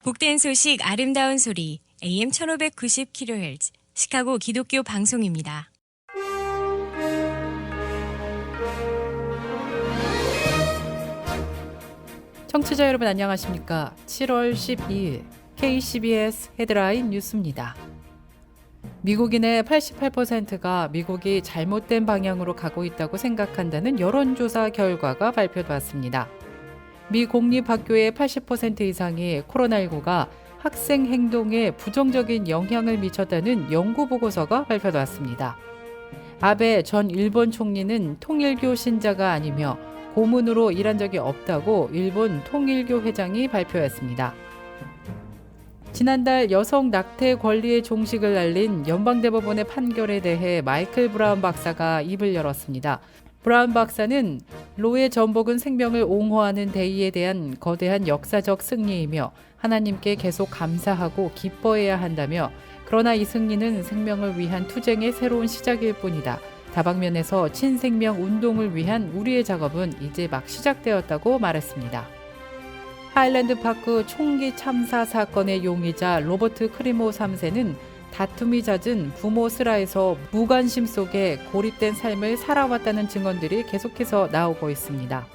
복된 소식 아름다운 소리 AM 1590kHz 시카고 기독교 방송입니다. 청취자 여러분 안녕하십니까? 7월 12일 KCBS 헤드라인 뉴스입니다. 미국인의 88%가 미국이 잘못된 방향으로 가고 있다고 생각한다는 여론조사 결과가 발표됐습니다. 미 공립학교의 80% 이상이 코로나19가 학생 행동에 부정적인 영향을 미쳤다는 연구 보고서가 발표됐습니다. 아베 전 일본 총리는 통일교 신자가 아니며 고문으로 일한 적이 없다고 일본 통일교 회장이 발표했습니다. 지난달 여성 낙태 권리의 종식을 알린 연방대법원의 판결에 대해 마이클 브라운 박사가 입을 열었습니다. 브라운 박사는 로의 전복은 생명을 옹호하는 대의에 대한 거대한 역사적 승리이며 하나님께 계속 감사하고 기뻐해야 한다며, 그러나 이 승리는 생명을 위한 투쟁의 새로운 시작일 뿐이다. 다방면에서 친생명 운동을 위한 우리의 작업은 이제 막 시작되었다고 말했습니다. 하일랜드 파크 총기 참사 사건의 용의자 로버트 크리모 3세는 다툼이 잦은 부모 슬하에서 무관심 속에 고립된 삶을 살아왔다는 증언들이 계속해서 나오고 있습니다.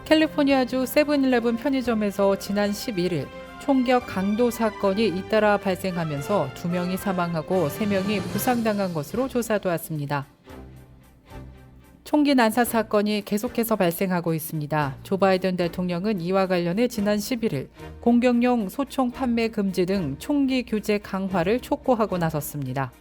캘리포니아주 세븐일레븐 편의점에서 지난 11일 총격 강도 사건이 잇따라 발생하면서 2명이 사망하고 3명이 부상당한 것으로 조사되었습니다. 총기 난사 사건이 계속해서 발생하고 있습니다. 조 바이든 대통령은 이와 관련해 지난 11일 공격용 소총 판매 금지 등 총기 규제 강화를 촉구하고 나섰습니다.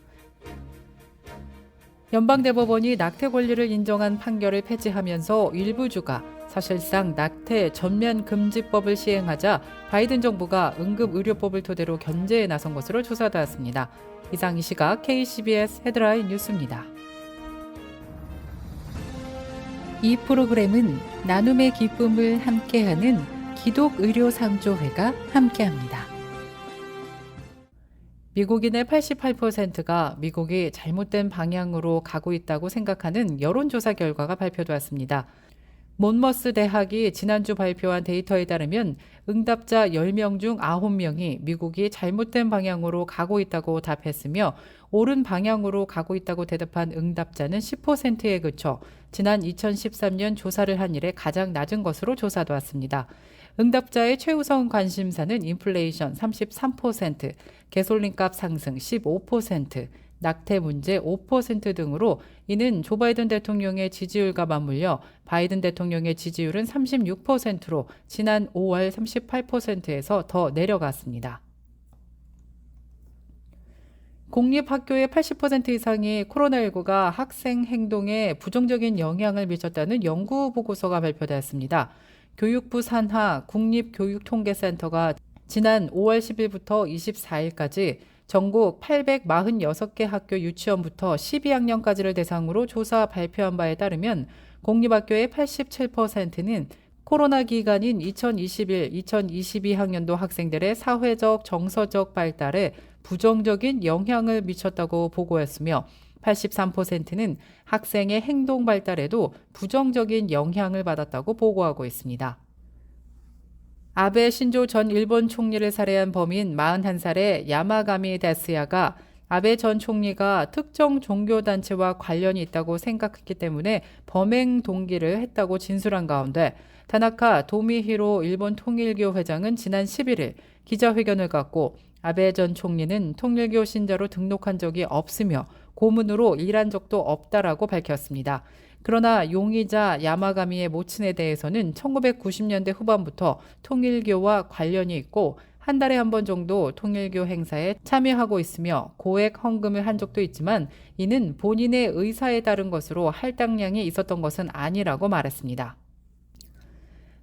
연방대법원이 낙태 권리를 인정한 판결을 폐지하면서 일부 주가 사실상 낙태 전면 금지법을 시행하자 바이든 정부가 응급의료법을 토대로 견제에 나선 것으로 조사되었습니다. 이상 이 시각 KCBS 헤드라인 뉴스입니다. 이 프로그램은 나눔의 기쁨을 함께하는 기독의료상조회가 함께합니다. 미국인의 88%가 미국이 잘못된 방향으로 가고 있다고 생각하는 여론조사 결과가 발표되었습니다. 몬머스 대학이 지난주 발표한 데이터에 따르면 응답자 10명 중 9명이 미국이 잘못된 방향으로 가고 있다고 답했으며, 옳은 방향으로 가고 있다고 대답한 응답자는 10%에 그쳐 지난 2013년 조사를 한 이래 가장 낮은 것으로 조사되었습니다. 응답자의 최우선 관심사는 인플레이션 33%, 가솔린값 상승 15%, 낙태 문제 5% 등으로, 이는 조 바이든 대통령의 지지율과 맞물려 바이든 대통령의 지지율은 36%로 지난 5월 38%에서 더 내려갔습니다. 공립학교의 80% 이상이 코로나19가 학생 행동에 부정적인 영향을 미쳤다는 연구 보고서가 발표되었습니다. 교육부 산하 국립교육통계센터가 지난 5월 10일부터 24일까지 전국 846개 학교 유치원부터 12학년까지를 대상으로 조사 발표한 바에 따르면 공립학교의 87%는 코로나 기간인 2021-2022학년도 학생들의 사회적, 정서적 발달에 부정적인 영향을 미쳤다고 보고했으며, 83%는 학생의 행동 발달에도 부정적인 영향을 받았다고 보고하고 있습니다. 아베 신조 전 일본 총리를 살해한 범인 41살의 야마가미 데스야가 아베 전 총리가 특정 종교단체와 관련이 있다고 생각했기 때문에 범행 동기를 했다고 진술한 가운데, 타나카 도미히로 일본 통일교 회장은 지난 11일 기자회견을 갖고 아베 전 총리는 통일교 신자로 등록한 적이 없으며 고문으로 일한 적도 없다라고 밝혔습니다. 그러나 용의자 야마가미의 모친에 대해서는 1990년대 후반부터 통일교와 관련이 있고 한 달에 한 번 정도 통일교 행사에 참여하고 있으며 고액 헌금을 한 적도 있지만 이는 본인의 의사에 따른 것으로 할당량이 있었던 것은 아니라고 말했습니다.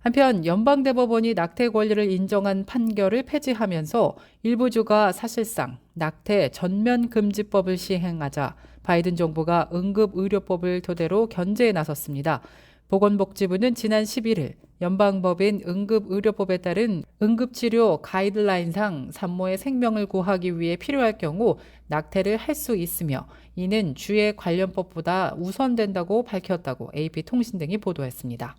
한편 연방대법원이 낙태 권리를 인정한 판결을 폐지하면서 일부 주가 사실상 낙태 전면 금지법을 시행하자 바이든 정부가 응급의료법을 토대로 견제에 나섰습니다. 보건복지부는 지난 11일 연방법인 응급의료법에 따른 응급치료 가이드라인상 산모의 생명을 구하기 위해 필요할 경우 낙태를 할 수 있으며, 이는 주의 관련법보다 우선된다고 밝혔다고 AP통신 등이 보도했습니다.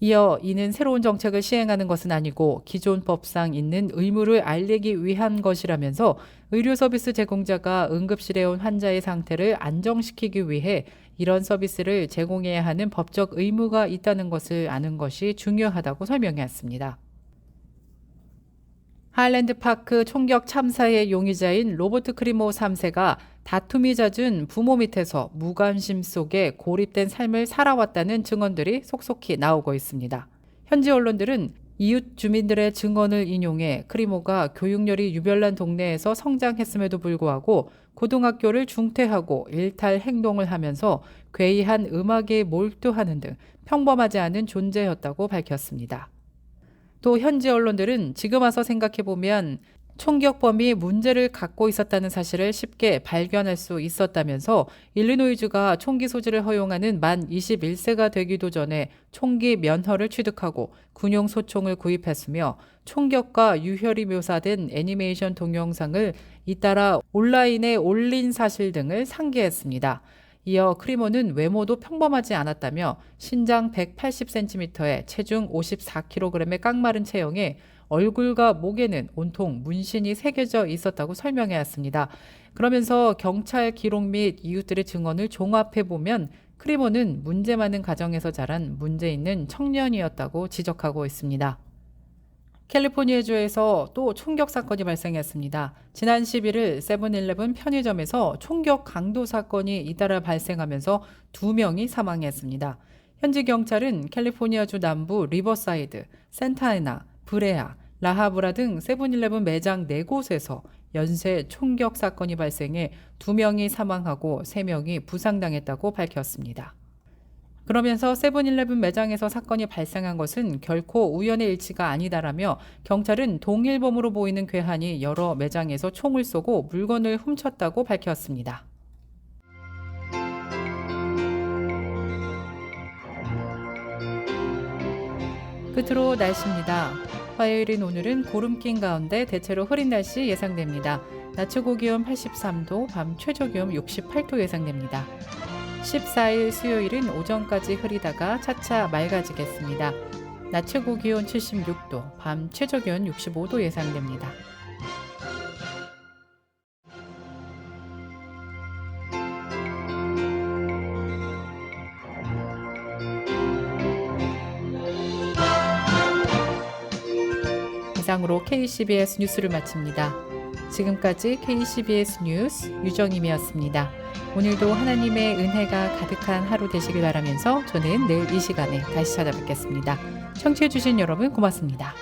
이어 이는 새로운 정책을 시행하는 것은 아니고 기존 법상 있는 의무를 알리기 위한 것이라면서 의료 서비스 제공자가 응급실에 온 환자의 상태를 안정시키기 위해 이런 서비스를 제공해야 하는 법적 의무가 있다는 것을 아는 것이 중요하다고 설명했습니다. 하일랜드파크 총격 참사의 용의자인 로버트 크리모 3세가 다툼이 잦은 부모 밑에서 무관심 속에 고립된 삶을 살아왔다는 증언들이 속속히 나오고 있습니다. 현지 언론들은 이웃 주민들의 증언을 인용해 크리모가 교육열이 유별난 동네에서 성장했음에도 불구하고 고등학교를 중퇴하고 일탈 행동을 하면서 괴이한 음악에 몰두하는 등 평범하지 않은 존재였다고 밝혔습니다. 또 현지 언론들은 지금 와서 생각해보면 총격범이 문제를 갖고 있었다는 사실을 쉽게 발견할 수 있었다면서 일리노이주가 총기 소지를 허용하는 만 21세가 되기도 전에 총기 면허를 취득하고 군용 소총을 구입했으며 총격과 유혈이 묘사된 애니메이션 동영상을 잇따라 온라인에 올린 사실 등을 상기했습니다. 이어 크리모는 외모도 평범하지 않았다며 신장 180cm에 체중 54kg의 깡마른 체형에 얼굴과 목에는 온통 문신이 새겨져 있었다고 설명해왔습니다. 그러면서 경찰 기록 및 이웃들의 증언을 종합해보면 크리모는 문제 많은 가정에서 자란 문제 있는 청년이었다고 지적하고 있습니다. 캘리포니아주에서 또 총격 사건이 발생했습니다. 지난 11일 세븐일레븐 편의점에서 총격 강도 사건이 잇따라 발생하면서 2명이 사망했습니다. 현지 경찰은 캘리포니아주 남부 리버사이드, 산타애나, 브레아, 라하브라 등 세븐일레븐 매장 4곳에서 연쇄 총격 사건이 발생해 2명이 사망하고 3명이 부상당했다고 밝혔습니다. 그러면서 세븐일레븐 매장에서 사건이 발생한 것은 결코 우연의 일치가 아니다라며 경찰은 동일범으로 보이는 괴한이 여러 매장에서 총을 쏘고 물건을 훔쳤다고 밝혔습니다. 끝으로 날씨입니다. 화요일인 오늘은 구름 낀 가운데 대체로 흐린 날씨 예상됩니다. 낮 최고 기온 83도, 밤 최저 기온 68도 예상됩니다. 14일 수요일은 오전까지 흐리다가 차차 맑아지겠습니다. 낮 최고 기온 76도, 밤 최저 기온 65도 예상됩니다. 이상으로 KCBS 뉴스를 마칩니다. 지금까지 KCBS 뉴스 유정임이었습니다. 오늘도 하나님의 은혜가 가득한 하루 되시길 바라면서 저는 내일 이 시간에 다시 찾아뵙겠습니다. 청취해주신 여러분 고맙습니다.